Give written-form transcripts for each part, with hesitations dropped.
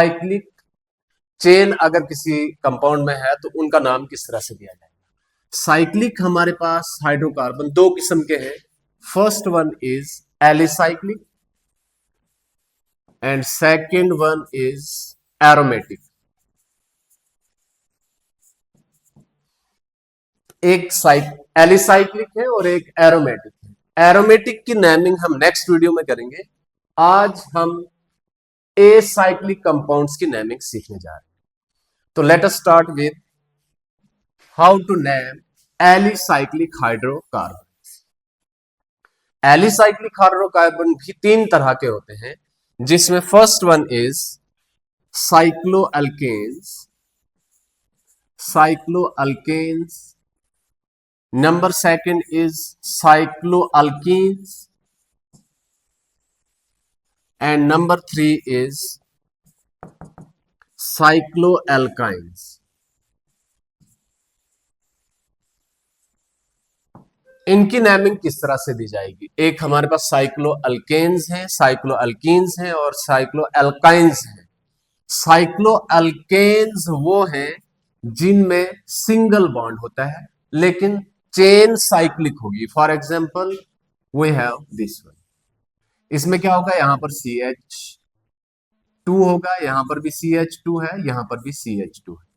Cyclic chain अगर किसी compound में है तो उनका नाम किस तरह से दिया जाएगा। साइक्लिक हमारे पास हाइड्रोकार्बन दो किस्म के हैं। First one is alicyclic and second one is aromatic. एक एलिसाइक्लिक है और एक एरोमेटिक है। एरोमेटिक की नेमिंग हम नेक्स्ट वीडियो में करेंगे। आज हम एसाइक्लिक कंपाउंड्स की नेमिंग सीखने जा रहे हैं। तो let us start with how to name alicyclic hydrocarbon. Alicyclic hydrocarbon भी तीन तरह के होते हैं, जिसमें first one is cycloalkanes. Cycloalkanes. Number second is cycloalkenes and number three is cycloalkynes. इनकी नेमिंग किस तरह से दी जाएगी। एक हमारे पास साइक्लोअल्केन्स हैं, साइक्लोअल्कीन्स हैं और साइक्लोएल्काइंस हैं। साइक्लोअल्केन्स वो हैं जिनमें सिंगल बॉन्ड होता है लेकिन चेन साइक्लिक होगी। For example we have this one. इसमें क्या होगा, यहां पर CH2 होगा, यहां पर भी CH2 है, यहां पर भी CH2 है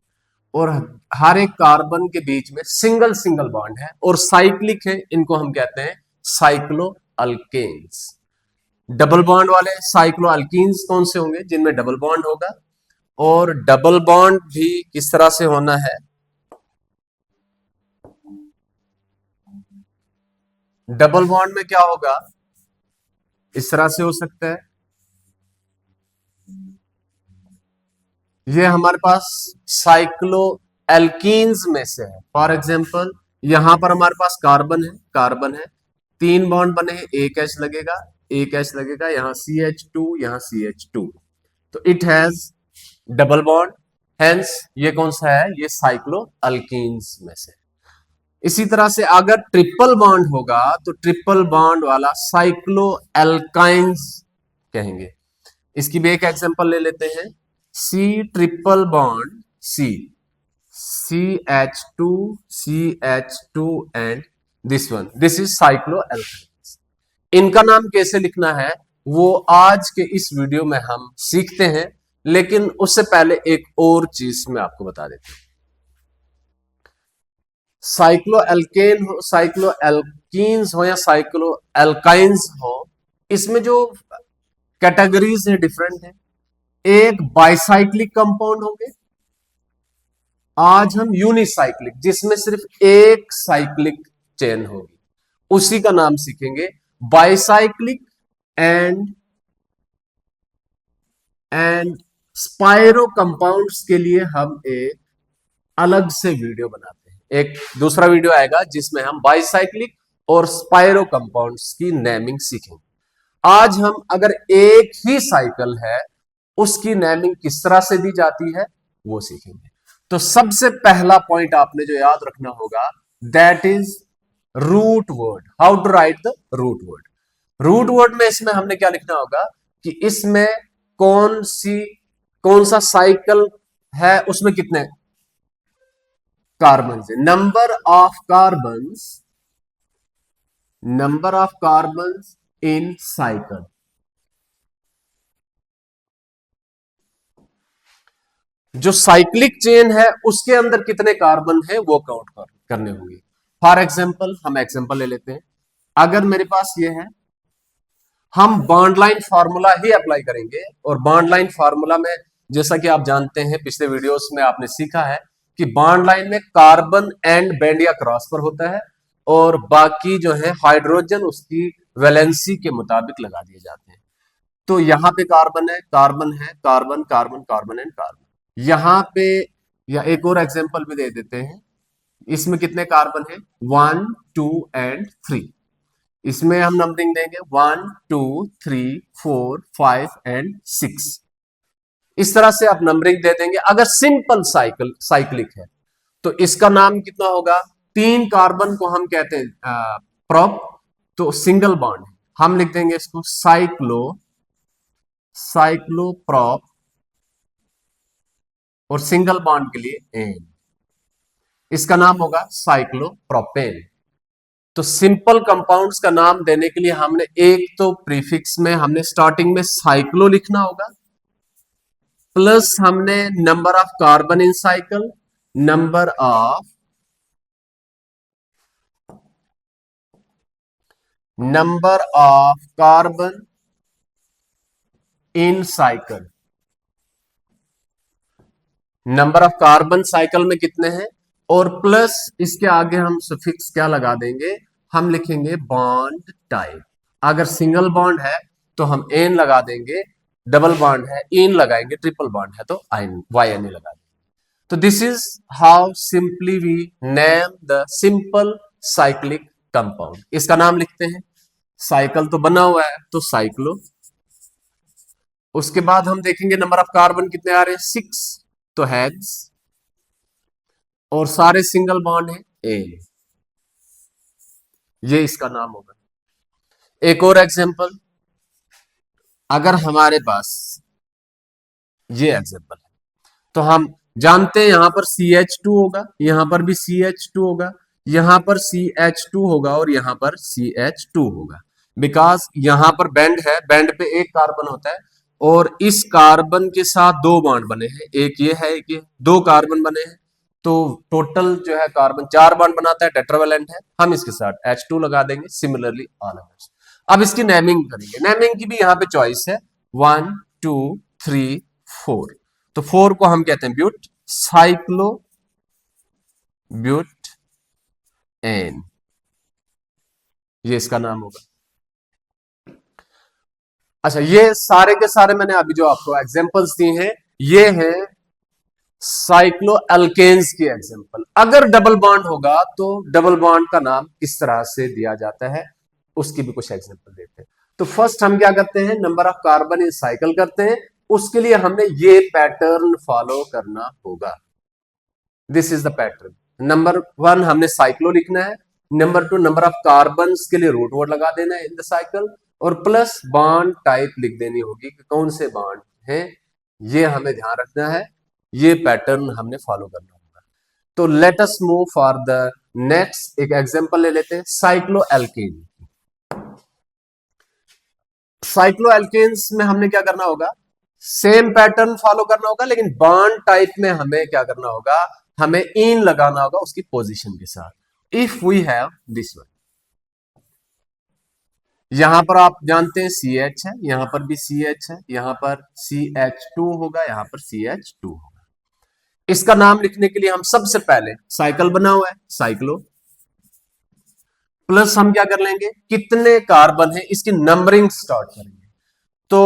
और हर एक कार्बन के बीच में सिंगल सिंगल बॉन्ड है और साइक्लिक है। इनको हम कहते हैं साइक्लोअल्केन्स। डबल बॉन्ड वाले साइक्लोअल्कीन्स कौन से होंगे, जिनमें डबल बॉन्ड होगा। और डबल बॉन्ड भी किस तरह से होना है, डबल बॉन्ड में क्या होगा, इस तरह से हो सकता है। ये हमारे पास साइक्लो एल्कीन्स में से है। फॉर एग्जांपल यहां पर हमारे पास कार्बन है, कार्बन है, तीन बॉन्ड बने हैं, एक एच लगेगा, एक एच लगेगा, यहां CH2, यहां CH2, तो it has double bond. Hence ये कौन सा है, ये साइक्लो अल्कीन्स में से। इसी तरह से अगर ट्रिपल बॉन्ड होगा तो ट्रिपल बॉन्ड वाला साइक्लो एल्काइंस कहेंगे। इसकी भी एक एग्जांपल ले लेते हैं। C triple bond C, CH2, CH2 and this one, this is cyclo alkynes. इनका नाम कैसे लिखना है वो आज के इस वीडियो में हम सीखते हैं, लेकिन उससे पहले एक और चीज मैं आपको बता देता हूं। साइक्लो एल्केन हो, साइक्लो एल्कीन्स हो या साइक्लो एल्काइंस हो, इसमें जो कैटेगरीज है डिफरेंट है। एक बाइसाइक्लिक कंपाउंड होंगे, आज हम यूनिसाइक्लिक जिसमें सिर्फ एक साइक्लिक चेन होगी उसी का नाम सीखेंगे, बाइसाइक्लिक एंड स्पाइरो कंपाउंड्स के लिए हम एक अलग से वीडियो बनाते हैं। एक दूसरा वीडियो आएगा जिसमें हम बाइसाइक्लिक और स्पाइरो कंपाउंड्स की नेमिंग सीखेंगे। आज हम अगर एक ही साइकिल है उसकी नेमिंग किस तरह से दी जाती है वो सीखेंगे। तो सबसे पहला पॉइंट आपने जो याद रखना होगा, that is root word. How to write the root word. Root word में इसमें हमने क्या लिखना होगा कि इसमें कौन सा साइकिल है, उसमें कितने कार्बन है, number of carbons in cycle. जो साइक्लिक चेन है उसके अंदर कितने कार्बन है वो काउंट करने होंगे। फॉर एग्जांपल हम एग्जांपल ले लेते हैं। अगर मेरे पास ये है, हम बॉन्ड लाइन फार्मूला ही अप्लाई करेंगे और बॉन्ड लाइन फार्मूला में जैसा कि आप जानते हैं पिछले वीडियोस में आपने सीखा है कि बॉन्ड लाइन में कार्बन एंड बैंड या क्रॉस पर होता है और बाकी जो है हाइड्रोजन उसकी वैलेंसी के मुताबिक लगा दिए जाते हैं। तो यहां पे कार्बन है, कार्बन है, carbon carbon carbon and carbon. यहां पे या एक और एग्जांपल भी दे देते हैं, इसमें कितने कार्बन है, 1 2 एंड 3। इसमें हम नंबरिंग देंगे 1 2 3 4 5 एंड 6। इस तरह से आप नंबरिंग दे देंगे। अगर सिंपल साइक्लिक है तो इसका नाम कितना होगा, तीन कार्बन को हम कहते हैं प्रोप, तो सिंगल बॉन्ड हम लिख देंगे इसको साइक्लोप्रोप और सिंगल बॉन्ड के लिए एन। इसका नाम होगा साइक्लोप्रोपेन। तो सिंपल कंपाउंड्स का नाम देने के लिए हमने एक तो प्रीफिक्स में हमने स्टार्टिंग में साइक्लो लिखना होगा, प्लस हमने number of carbon in cycle, number of carbon in cycle, number of carbon cycle में कितने हैं, और प्लस इसके आगे हम सफिक्स क्या लगा देंगे, हम लिखेंगे बॉन्ड टाइप। अगर सिंगल बॉन्ड है तो हम एन लगा देंगे, डबल बॉन्ड है इन लगाएंगे, ट्रिपल बॉन्ड है तो आइन वाई एन लगा देंगे। तो this is how simply we name the simple cyclic compound. इसका नाम लिखते हैं, साइकिल तो बना हुआ है तो साइक्लो। उसके बाद हम देखेंगे नंबर ऑफ कार्बन कितने आ रहे हैं, 6 तो हेक्स, और सारे सिंगल बॉन्ड है ए, ये इसका नाम होगा। एक और एग्जांपल, अगर हमारे पास ये एग्जांपल है तो हम जानते हैं यहां पर CH2 होगा, यहां पर भी CH2 होगा, यहां पर CH2 होगा और यहां पर CH2 होगा, बिकॉज यहां पर बैंड है, बैंड पे एक कार्बन होता है और इस कार्बन के साथ दो बॉन्ड बने हैं, एक ये है एक ये, दो कार्बन बने हैं, तो टोटल जो है कार्बन 4 बॉन्ड बनाता है, टेट्रावेलेंट है। हम इसके साथ H2 लगा देंगे, सिमिलरली ऑल अदर्स। अब इसकी नेमिंग करेंगे, नेमिंग की भी यहाँ पे चॉइस है 1 2 3 4। तो 4 को हम कहते हैं ब्यूट, साइक्लो ब्यूट एन, ये इसका नाम होगा। अच्छा, ये सारे के सारे मैंने अभी जो आपको एग्जांपल्स दिए हैं ये हैं साइक्लो एल्केन्स की एग्जांपल। अगर डबल बॉन्ड होगा तो डबल बॉन्ड का नाम किस तरह से दिया जाता है उसकी भी कुछ एग्जांपल देते हैं। तो फर्स्ट हम क्या करते हैं, number of carbon in cycle करते हैं, उसके लिए हमने ये पैटर्न फॉलो करना होगा। This is the pattern. Number 1 हमने साइक्लो लिखना है, नंबर 2 नंबर ऑफ कार्बन के लिए रूट वर्ड लगा देना है इन द साइकिल, और प्लस बॉन्ड टाइप लिख देनी होगी कि कौन से बॉन्ड है, ये हमें ध्यान रखना है, ये पैटर्न हमने फॉलो करना होगा। तो let us move for the next, एक एग्जांपल ले लेते हैं साइक्लो एल्केन। साइक्लो एल्केन्स में हमने क्या करना होगा, सेम पैटर्न फॉलो करना होगा, लेकिन बॉन्ड टाइप में हमें क्या करना होगा, हमें इन लगाना होगा उसकी पोजीशन के साथ। If we have this one, यहां पर आप जानते हैं CH है, यहां पर भी CH है, यहां पर CH2 होगा, यहां पर CH2 होगा। इसका नाम लिखने के लिए हम सबसे पहले साइकिल बना हुआ है साइक्लो, प्लस हम क्या कर लेंगे, कितने कार्बन है इसकी नंबरिंग स्टार्ट करेंगे। तो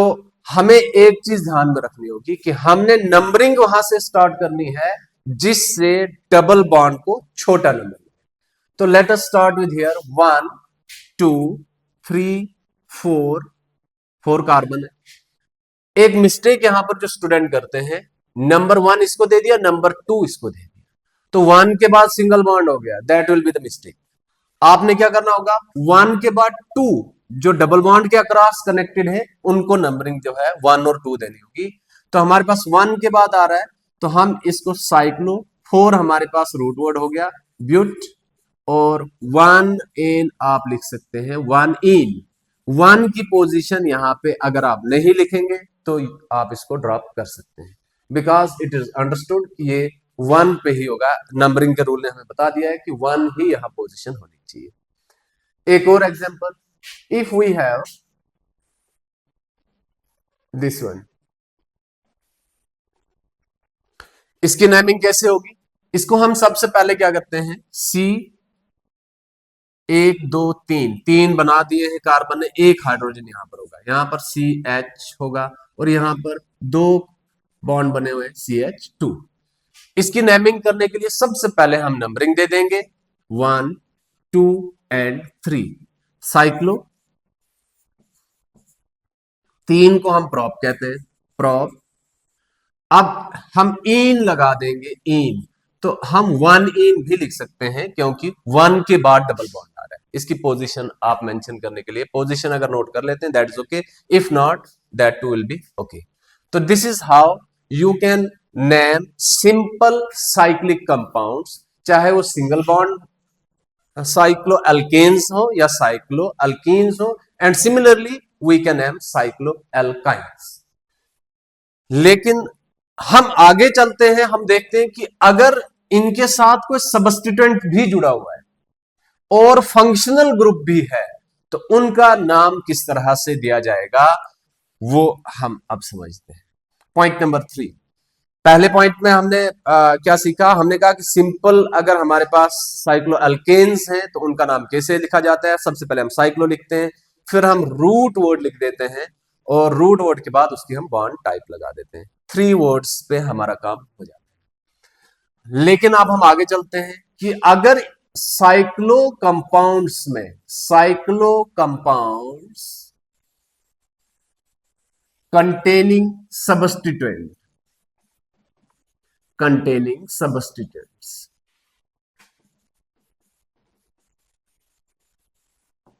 हमें एक चीज ध्यान में रखनी होगी कि हमने नंबरिंग वहां से स्टार्ट करनी है जिससे डबल बॉन्ड को छोटा नंबर। तो let us start with here 1 2 3 4, 4 carbon है। एक मिस्टेक यहां पर जो स्टूडेंट करते हैं, नंबर 1 इसको दे दिया, नंबर 2 इसको दे दिया, तो 1 के बाद सिंगल बॉन्ड हो गया, that will be the mistake. आपने क्या करना होगा, 1 के बाद 2 जो डबल बॉन्ड के अक्रॉस कनेक्टेड है उनको नंबरिंग जो है 1 और 2 देनी होगी। तो हमारे पास 1 के बाद आ रहा है तो हम इसको साइक्लो, 4 हमारे पास रूट वर्ड हो गया ब्यूट, और 1 इन आप लिख सकते हैं 1 इन। 1 की पोजीशन यहां पे अगर आप नहीं लिखेंगे तो आप इसको ड्रॉप कर सकते हैं, बिकॉज इट इज अंडरस्टूड कि ये 1 पे ही होगा, नंबरिंग के रूल ने हमें बता दिया है कि 1 ही यहां पोजीशन होनी चाहिए। एक और example, if we have this one, इसकी नेमिंग कैसे होगी, इसको हम सबसे पहले क्या करते हैं, C 1 2 3, 3 बना दिए हैं कार्बन ने, एक हाइड्रोजन यहां पर होगा, यहां पर CH होगा और यहां पर 2 बॉन्ड बने हुए CH2। इसकी नेमिंग करने के लिए सबसे पहले हम नंबरिंग दे देंगे 1 2 एंड 3। साइक्लो, 3 को हम प्रॉप कहते हैं, प्रॉप। अब हम इन लगा देंगे इन, तो हम 1 इन भी लिख सकते हैं क्योंकि 1 के बाद डबल बॉन्ड आ रहा है। इसकी पोजीशन आप मेंशन करने के लिए पोजीशन अगर नोट कर लेते हैं that is okay, if not that too will be okay. तो this is how you can name simple cyclic compounds, चाहे वो सिंगल बॉन्ड साइक्लो अल्केन्स हो या साइक्लो अल्कीन्स हो, and similarly we can name cycloalkynes. लेकिन हम आगे चलते हैं, हम देखते हैं कि अगर इनके साथ कोई सबस्टिट्यूएंट भी जुड़ा हुआ है और फंक्शनल ग्रुप भी है, तो उनका नाम किस तरह से दिया जाएगा वो हम अब समझते हैं। पॉइंट नंबर 3, पहले पॉइंट में हमने क्या सीखा, हमने कहा कि सिंपल अगर हमारे पास साइक्लो अल्केन्स हैं तो उनका नाम कैसे लिखा जाता है। सबसे पहले हम साइक्लो लिखते हैं, फिर हम रूट वर्ड लिख देते हैं, और रूट वर्ड के बाद उसकी हम बॉन्ड टाइप लगा देते हैं। 3 वर्ड्स पे हमारा काम हो जाता है। लेकिन अब हम आगे चलते हैं कि अगर साइक्लो कंपाउंड्स में साइक्लो कंपाउंड्स कंटेनिंग सबस्टिट्यूएंट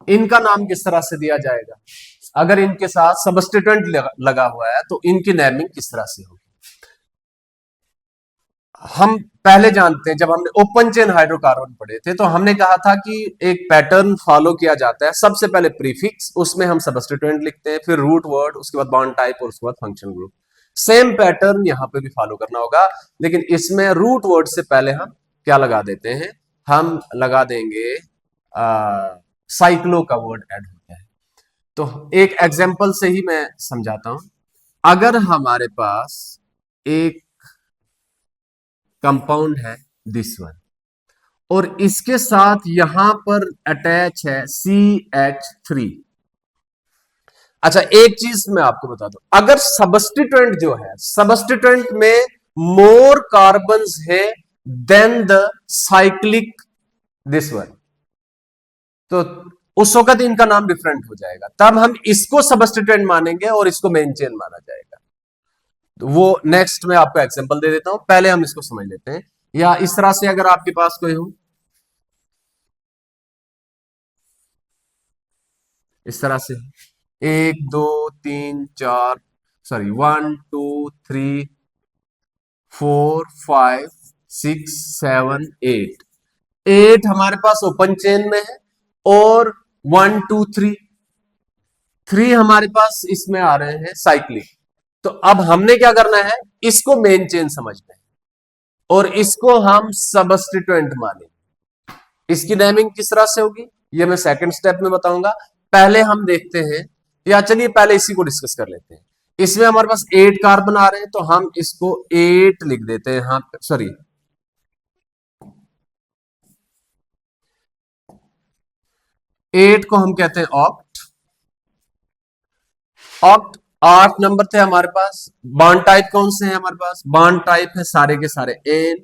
इनका नाम किस तरह से दिया जाएगा। अगर इनके साथ सबस्टिट्यूएंट लगा हुआ है तो इनकी नेमिंग किस तरह से होगी। हम पहले जानते हैं, जब हमने ओपन चेन हाइड्रोकार्बन पढ़े थे तो हमने कहा था कि एक पैटर्न फॉलो किया जाता है। सबसे पहले प्रीफिक्स, उसमें हम सबस्टिट्यूएंट लिखते हैं, फिर रूट वर्ड, उसके बाद बॉन्ड टाइप और उसके बाद फंक्शन ग्रुप। सेम पैटर्न यहां पे भी फॉलो करना होगा, लेकिन इसमें रूट वर्ड से पहले हम क्या लगा देते हैं, हम लगा देंगे साइक्लो का वर्ड ऐड होता है। तो एक एग्जाम्पल से ही मैं समझाता हूं। अगर हमारे पास एक कंपाउंड है दिस वन, और इसके साथ यहां पर अटैच है CH3। अच्छा, एक चीज मैं आपको बता दूं, अगर सबस्टिट्यूएंट जो है, सबस्टिट्यूएंट में मोर कार्बन्स है than the cyclic this one, तो उस वक्त इनका नाम डिफरेंट हो जाएगा, तब हम इसको सबस्टिट्यूएंट मानेंगे और इसको मेन चेन माना जाएगा। तो वो नेक्स्ट में आपको एग्जांपल दे देता हूं, पहले हम इसको समझ लेते हैं। या इस तरह से अगर आपके पास कोई हो, इस तरह से 1 2 3 4, सॉरी 1 2 3 4 5 6 7 8, 8 हमारे पास ओपन चेन में है, और 1 2 3 हमारे पास इसमें आ रहे हैं साइक्लिक। तो अब हमने क्या करना है, इसको मेन चेन समझना है और इसको हम सबस्टिट्यूएंट मानेंगे। इसकी नेमिंग किस तरह से होगी ये मैं सेकंड स्टेप में बताऊंगा। पहले हम देखते हैं, या चलिए पहले इसी को डिस्कस कर लेते हैं। इसमें हमारे पास 8 कार्बन आ रहे हैं, तो हम इसको 8 लिख देते हैं। हाँ सॉरी, 8 को हम कहते हैं ऑक्ट। ऑक्ट 8 नंबर थे हमारे पास। बॉन्ड टाइप कौन से हैं हमारे पास, बॉन्ड टाइप है सारे के सारे एन।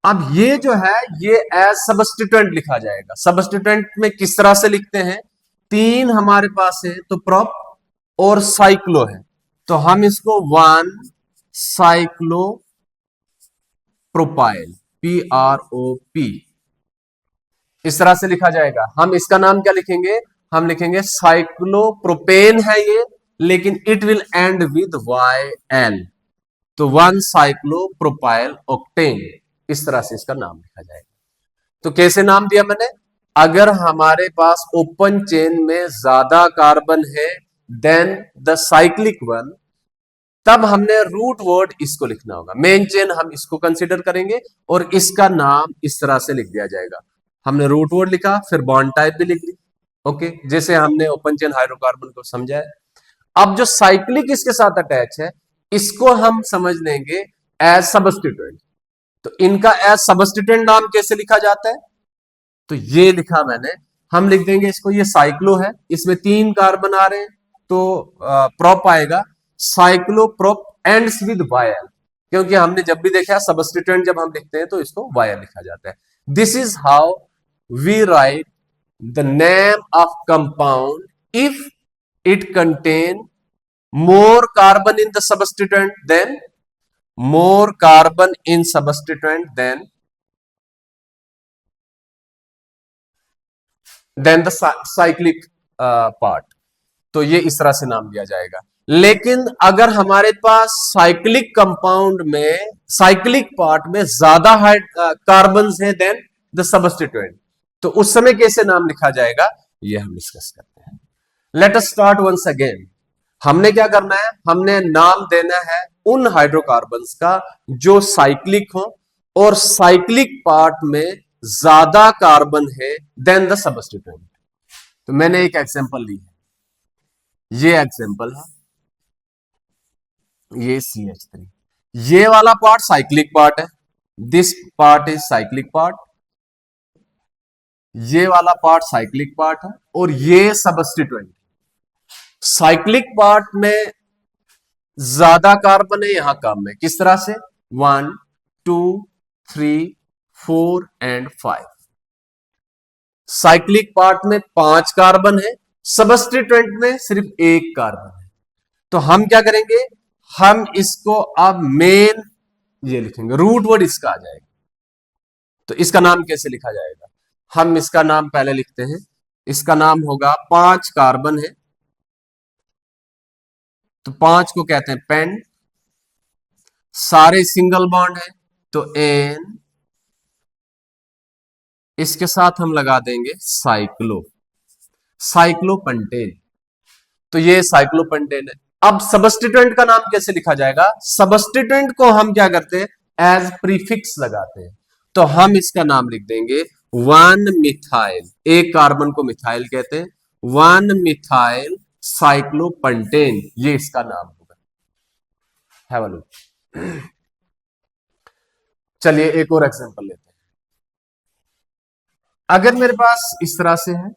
अब ये जो है ये एज सबस्टिट्यूएंट लिखा जाएगा। सबस्टिट्यूएंट में किस तरह से लिखते हैं, 3 हमारे पास है तो प्रोप और साइक्लो है, तो हम इसको 1 साइक्लो प्रोपाइल PROP इस तरह से लिखा जाएगा। हम इसका नाम क्या लिखेंगे, हम लिखेंगे साइक्लोप्रोपेन है ये, लेकिन it will and with YL, तो 1 साइक्लोप्रोपाइल ऑक्टेन, इस तरह से इसका नाम लिखा जाएगा। तो कैसे नाम दिया मैंने, अगर हमारे पास ओपन चेन में ज्यादा कार्बन है देन द साइक्लिक वन, तब हमने रूट वर्ड इसको लिखना होगा। मेन चेन हम इसको कंसीडर करेंगे और इसका नाम इस तरह से लिख दिया जाएगा। हमने रूट वर्ड लिखा, फिर बॉन्ड टाइप भी लिख ली, ओके, जैसे हमने ओपन चेन हाइड्रोकार्बन को समझा है। अब जो साइक्लिक इसके साथ अटैच है, इसको हम समझ लेंगे एज सबस्टिट्यूएंट। तो इनका एज सबस्टिट्यूएंट नाम कैसे लिखा जाता है, तो ये लिखा मैंने, हम लिख देंगे इसको, ये साइक्लो है, इसमें 3 कार्बन आ रहे हैं, तो प्रोप आएगा, cyclo prop ends with YL, क्योंकि हमने जब भी देखा सबस्टिट्यूएंट जब हम लिखते हैं तो इसको YL लिखा जाता है। This is how we write the name of compound if it contain more carbon in the substituent than more carbon in substituent than the cyclic part। तो ये इस तरह से नाम दिया जाएगा। लेकिन अगर हमारे पास साइक्लिक कंपाउंड में, साइक्लिक पार्ट में ज्यादा कार्बन है देन द सबस्टिट्यूएंट, तो उस समय कैसे नाम लिखा जाएगा, ये हम डिस्कस करते हैं। Let us start once again. हमने क्या करना है, हमने नाम देना है उन हाइड्रोकार्बन्स का जो साइक्लिक हो और साइक्लिक पार्ट में ज्यादा कार्बन है देन द सबस्टिट्यूएंट। तो मैंने एक एग्जांपल ली है, ये एग्जांपल है, ये CH3, ये वाला पार्ट साइक्लिक पार्ट है, this part is cyclic part, ये वाला पार्ट साइक्लिक पार्ट है और ये सबस्टिट्यूएंट। साइक्लिक पार्ट में ज्यादा कार्बन है, यहां कम है। किस तरह से, 1 2 3 4 एंड 5। साइक्लिक पार्ट में 5 कार्बन है, सबस्टिट्यूएंट में सिर्फ 1 कार्बन है। तो हम क्या करेंगे, हम इसको अब मेन ये लिखेंगे, रूट वर्ड इसका आ जाएगा। तो इसका नाम कैसे लिखा जाएगा, हम इसका नाम पहले लिखते हैं, इसका नाम होगा, 5 कार्बन है तो 5 को कहते हैं पेंट, सारे सिंगल बॉन्ड है तो एन, इसके साथ हम लगा देंगे साइक्लो, साइक्लोपेंटेन। तो ये साइक्लोपेंटेन है। अब सबस्टिट्यूएंट का नाम कैसे लिखा जाएगा, सबस्टिट्यूएंट को हम क्या करते हैं, एज प्रीफिक्स लगाते हैं। तो हम इसका नाम लिख देंगे 1 मिथाइल, एक कार्बन को मिथाइल कहते हैं, 1 मिथाइल साइक्लोपेंटेन, ये इसका नाम होगा। Have a look. चलिए एक और एग्जांपल लेते हैं। अगर मेरे पास इस तरह से है,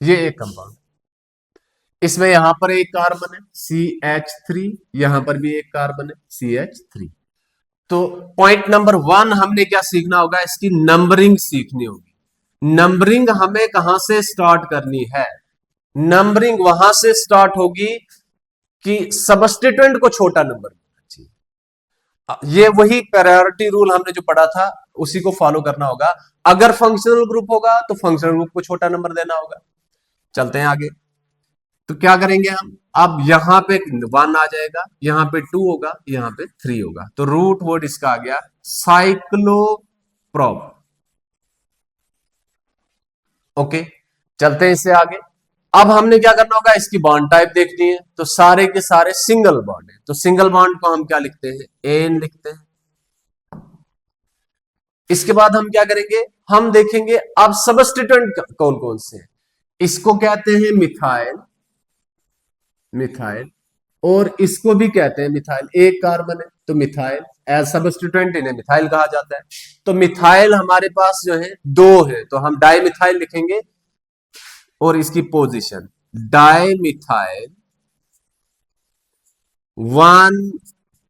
ये एक कंपाउंड, इसमें यहां पर एक कार्बन है CH3, यहां पर भी एक कार्बन है CH3। तो पॉइंट नंबर 1 हमने क्या सीखना होगा, इसकी नंबरिंग सीखनी होगी। नंबरिंग हमें कहां से स्टार्ट करनी है, नंबरिंग वहां से स्टार्ट होगी कि सबस्टिट्यूएंट को छोटा नंबर देना चाहिए। ये वही प्रायोरिटी रूल हमने जो पढ़ा था उसी को फॉलो करना होगा। अगर फंक्शनल ग्रुप होगा तो फंक्शनल ग्रुप को छोटा नंबर देना होगा। चलते हैं आगे। तो क्या करेंगे हम, अब यहां पे 1 आ जाएगा, यहां पे 2 होगा, यहां पे 3 होगा, तो रूट वर्ड इसका आ गया साइक्लोप्रोप। ओके, चलते हैं इससे आगे। अब हमने क्या करना होगा, इसकी बॉन्ड टाइप देखनी है, तो सारे के सारे सिंगल बॉन्ड है, तो सिंगल बॉन्ड को हम क्या लिखते हैं, एन लिखते हैं। इसके बाद हम क्या करेंगे, हम देखेंगे अब सबस्टिट्यूएंट कौन कौन से हैं। इसको कहते हैं मिथाइल, मिथाइल, और इसको भी कहते हैं मिथाइल, एक कार्बन है तो मिथाइल, एज सबस्टिट्यूएंट इन्हें मिथाइल कहा जाता है। तो मिथाइल हमारे पास जो है 2 है, तो हम डाई मिथाइल लिखेंगे, और इसकी position di methyl 1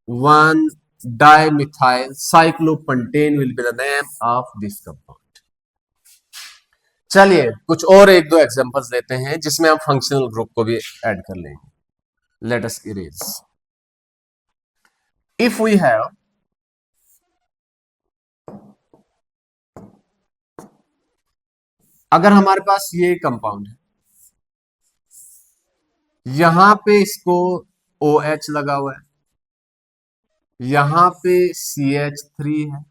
1 dimethyl cyclopentane will be the name of this compound. चलिए कुछ और एक दो एग्जांपल्स लेते हैं जिसमें हम फंक्शनल ग्रुप को भी ऐड कर लेंगे। Let us erase. If we have अगर हमारे पास ये कंपाउंड है, यहां पे इसको OH लगा हुआ है, यहां पे CH3 है,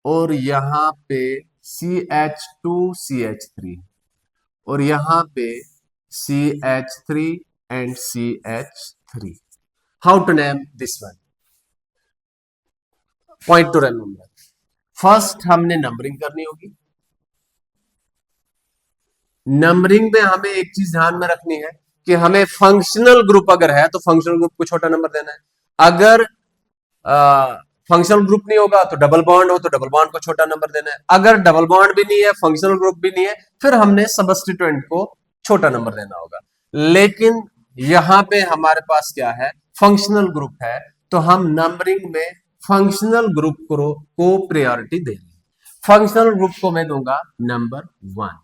और यहां पे CH2CH3 है, और यहां पे CH3 and CH3। How to name this one, point to remember. First हमने नंबरिंग करनी होगी। नंबरिंग में हमें एक चीज ध्यान में रखनी है कि हमें फंक्शनल ग्रुप अगर है तो फंक्शनल ग्रुप को छोटा नंबर देना है। अगर फंक्शनल ग्रुप नहीं होगा तो डबल बॉन्ड हो तो डबल बॉन्ड को छोटा नंबर देना है। अगर डबल बॉन्ड भी नहीं है, फंक्शनल ग्रुप भी नहीं है, फिर हमने सबस्टिट्यूएंट को छोटा नंबर देना होगा। लेकिन यहां पे हमारे पास क्या है, फंक्शनल ग्रुप है, तो हम नंबरिंग में फंक्शनल ग्रुप को प्रायोरिटी देंगे। फंक्शनल ग्रुप को मैं दूंगा नंबर 1।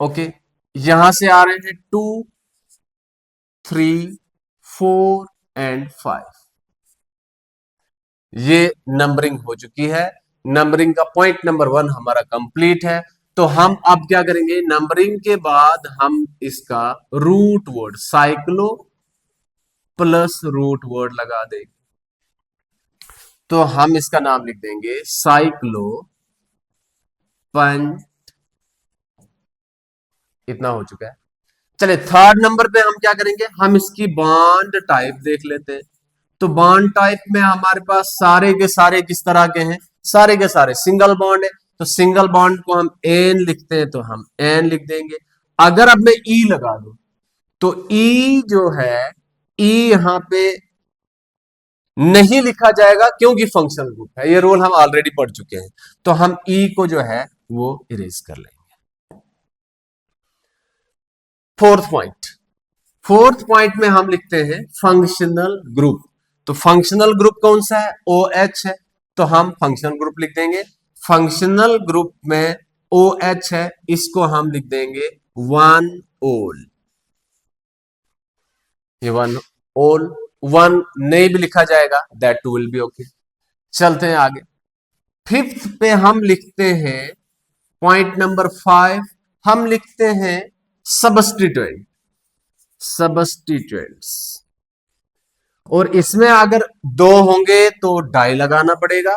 ओके, यहां से आ रहे हैं 2 3 4 एंड 5। ये नंबरिंग हो चुकी है। नंबरिंग का पॉइंट नंबर 1 हमारा कंप्लीट है। तो हम अब क्या करेंगे, नंबरिंग के बाद हम इसका root word cyclo plus root word लगा देंगे। तो हम इसका नाम लिख देंगे साइक्लो पंच। इतना हो चुका है। चले थर्ड नंबर पे हम क्या करेंगे, हम इसकी बॉन्ड टाइप देख लेते हैं। तो बॉन्ड टाइप में हमारे पास सारे के सारे किस तरह के हैं, सारे के सारे सिंगल बॉन्ड है। तो सिंगल बॉन्ड को हम एन लिखते हैं, तो हम एन लिख देंगे। अगर अब मैं ई लगा दूं तो ई जो है, ई यहां पे नहीं लिखा जाएगा क्योंकि फंक्शनल ग्रुप है। ये रूल हम ऑलरेडी पढ़ चुके हैं। तो हम ई को जो है वो इरेज कर लेंगे। फोर्थ पॉइंट में हम लिखते हैं फंक्शनल ग्रुप। तो फंक्शनल ग्रुप कौन सा है, ओ एच है। तो हम फंक्शनल ग्रुप लिख देंगे। फंक्शनल ग्रुप में ओ एच है, इसको हम लिख देंगे वन ओल। ये वन ओल, वन नहीं भी लिखा जाएगा that too will be okay. चलते हैं आगे। फिफ्थ पे हम लिखते हैं पॉइंट नंबर 5, हम लिखते हैं सबस्टिट्यूएंट। सबस्टिट्यूएंट्स, और इसमें अगर दो होंगे तो डाई लगाना पड़ेगा,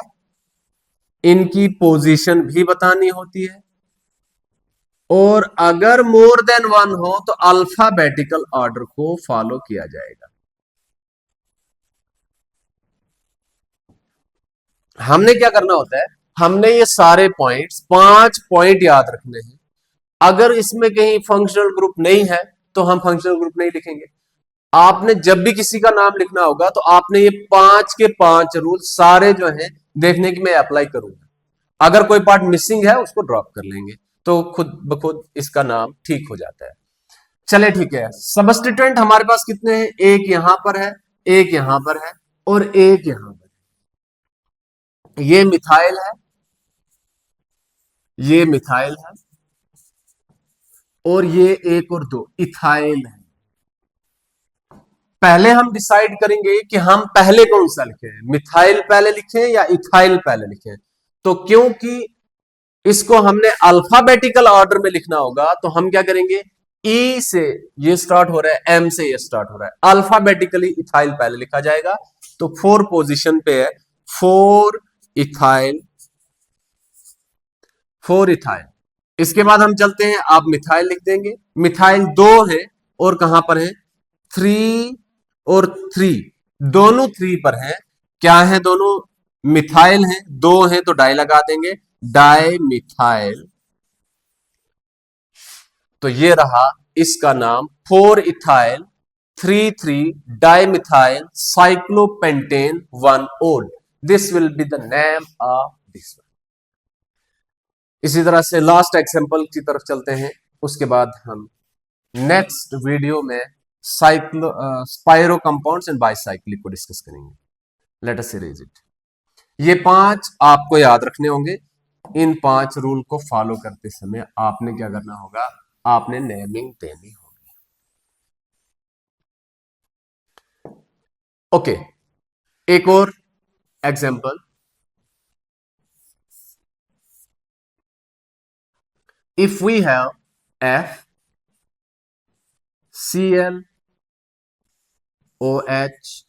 इनकी पोजीशन भी बतानी होती है, और अगर मोर देन वन हो तो अल्फाबेटिकल ऑर्डर को फॉलो किया जाएगा। हमने क्या करना होता है, हमने ये सारे पॉइंट्स 5 पॉइंट याद रखने हैं। अगर इसमें कहीं फंक्शनल ग्रुप नहीं है तो हम फंक्शनल ग्रुप नहीं लिखेंगे। आपने जब भी किसी का नाम लिखना होगा तो आपने ये 5 के 5 रूल सारे जो हैं देखने की मैं अप्लाई करूंगा। अगर कोई पार्ट मिसिंग है उसको ड्रॉप कर लेंगे, तो खुद ब खुद इसका नाम ठीक हो जाता है। चले ठीक है। सबस्टिट्यूएंट हमारे पास कितने हैं, एक यहां पर है, एक यहां पर है, और एक यहां पर है। ये मिथाइल है, ये मिथाइल है, और ये एक और दो इथाइल है। पहले हम डिसाइड करेंगे कि हम पहले कौन सा लिखें, मिथाइल पहले लिखें या इथाइल पहले लिखें। तो क्योंकि इसको हमने अल्फाबेटिकल ऑर्डर में लिखना होगा तो हम क्या करेंगे, ई से ये स्टार्ट हो रहा है, एम से ये स्टार्ट हो रहा है, अल्फाबेटिकली इथाइल पहले लिखा जाएगा। तो 4 पोजीशन पे है, 4 इथाइल, 4 इथाइल। इसके बाद हम चलते हैं, आप मिथाइल लिख देंगे। मिथाइल दो है, और कहां पर है, 3 और 3, दोनों 3 पर है। क्या है, दोनों मिथाइल हैं, दो हैं तो डाई लगा देंगे, डाई मिथाइल। तो ये रहा इसका नाम 4 इथाइल 3 डाई मिथाइल साइक्लोपेंटेन 1 ओल। This will be the name of this one. इसी तरह से लास्ट एग्जांपल की तरफ चलते हैं, उसके बाद हम नेक्स्ट वीडियो में स्पाइरो कंपाउंड्स एंड बाइसाइक्लिक को डिस्कस करेंगे। Late us erase it. ये 5 आपको याद रखने होंगे। इन 5 रूल को फॉलो करते समय आपने क्या करना होगा, आपने नेमिंग देनी होगी। ओके, एक और example. If we have F Cl OH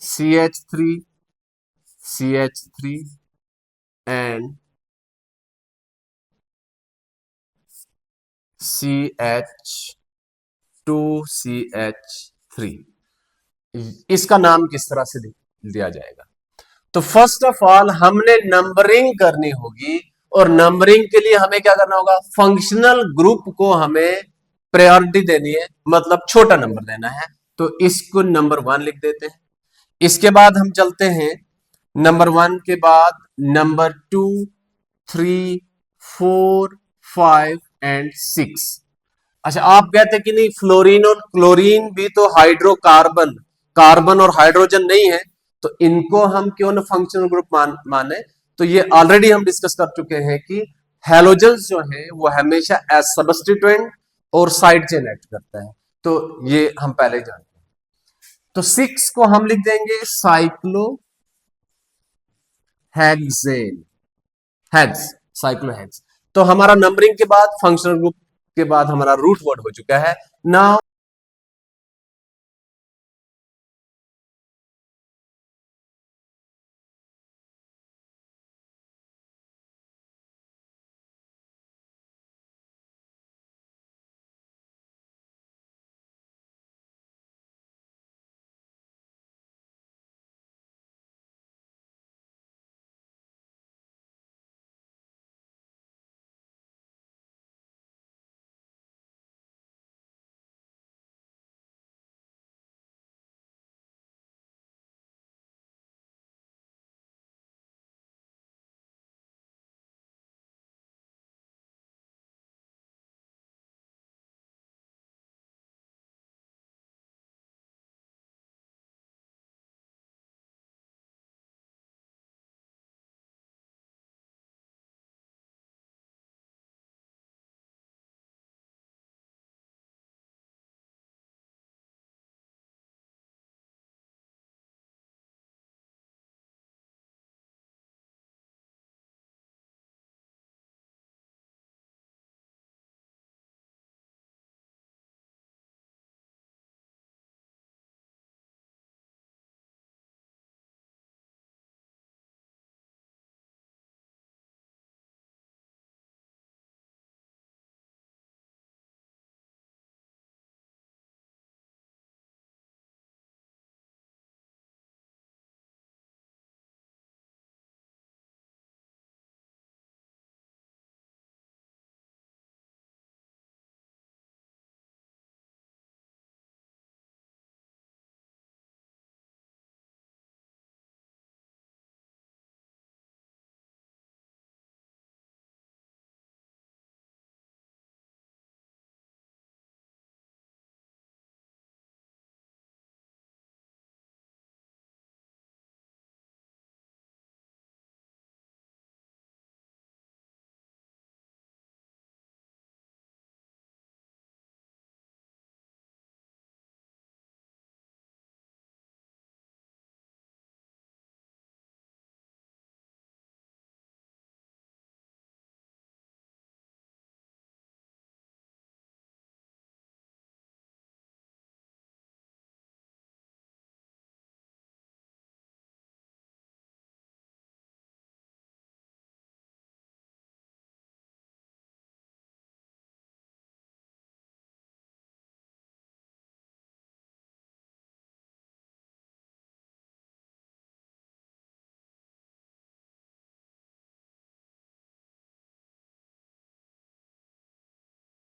CH3 CH3 and CH2CH3, इसका नाम किस तरह से दिया जाएगा। तो फर्स्ट ऑफ ऑल हमने नंबरिंग करनी होगी, और नंबरिंग के लिए हमें क्या करना होगा, फंक्शनल ग्रुप को हमें प्रायोरिटी देनी है, मतलब छोटा नंबर देना है। तो इसको नंबर 1 लिख देते हैं। इसके बाद हम चलते हैं, नंबर 1 के बाद नंबर 2, 3, 4, 5 एंड 6। अच्छा, आप कहते हैं कि नहीं, फ्लोरीन और क्लोरीन भी तो हाइड्रोकार्बन, कार्बन और हाइड्रोजन नहीं है, तो इनको हम क्यों ना फंक्शनल ग्रुप माने। तो ये ऑलरेडी हम डिस्कस कर चुके हैं कि हैलोजेंस जो है वो हमेशा एज सबस्टिट्यूएंट और साइड चेन एक्ट करता है। तो ये हम पहले जानते हैं। तो 6 को हम लिख देंगे साइक्लो हेक्सेन, हेक्स, साइक्लोहेक्स। तो हमारा नंबरिंग के बाद फंक्शनल ग्रुप के बाद हमारा रूट वर्ड हो चुका है। नाउ